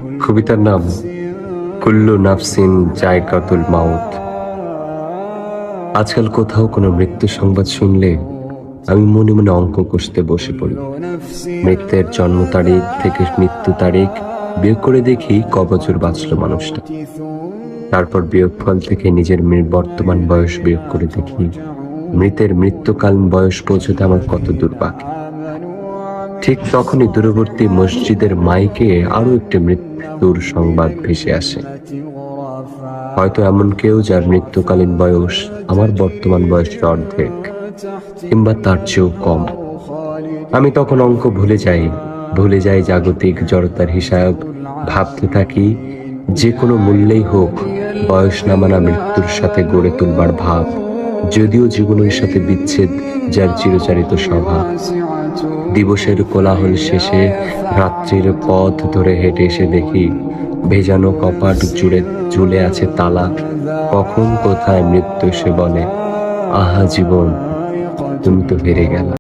কবিতার নাম কুল্লু নাফসিন জায়কাতুল মাউত। আজকাল কোথাও কোনো মৃত্যু সংবাদ শুনলে আমি মনে মনে অঙ্ক কষতে বসে পড়ি। মৃত্যুর জন্ম তারিখ থেকে মৃত্যু তারিখ বিয়োগ করে দেখি ক বছর বাঁচল মানুষটা। তারপর বিয়োগফল থেকে নিজের বর্তমান বয়স বিয়োগ করে দেখি মৃতের মৃত্যুকালীন বয়স পৌঁছতে আমার কত দূর বাকি। ঠিক তখনই দূরবর্তী মসজিদের মাইকে আরো একটি মৃত্যুর সংবাদ ভেসে আসে। হয়তো এমন কেউ যার মৃত্যুকালীন বয়স আমার বর্তমান বয়সের অর্ধেক কিংবা তার চেয়েও কম। আমি তখন অঙ্ক ভুলে যাই জাগতিক জড়তার হিসাব। ভাবতে থাকি যে কোনো মূল্যেই হোক বয়স নামানা মৃত্যুর সাথে গড়ে তুলবার ভাব, যদিও জীবনের সাথে বিচ্ছেদ যার চিরচারিত স্বভাব। দিবসের কোলাহল শেষে রাত্রির পথ ধরে হেঁটে এসে দেখি ভেজানো কপাট জুড়ে ঝুলে আছে তালা। কখন কোথায় মৃত্যু এসে বলে, আহা জীবন, তুমি তো হেরে গেলা।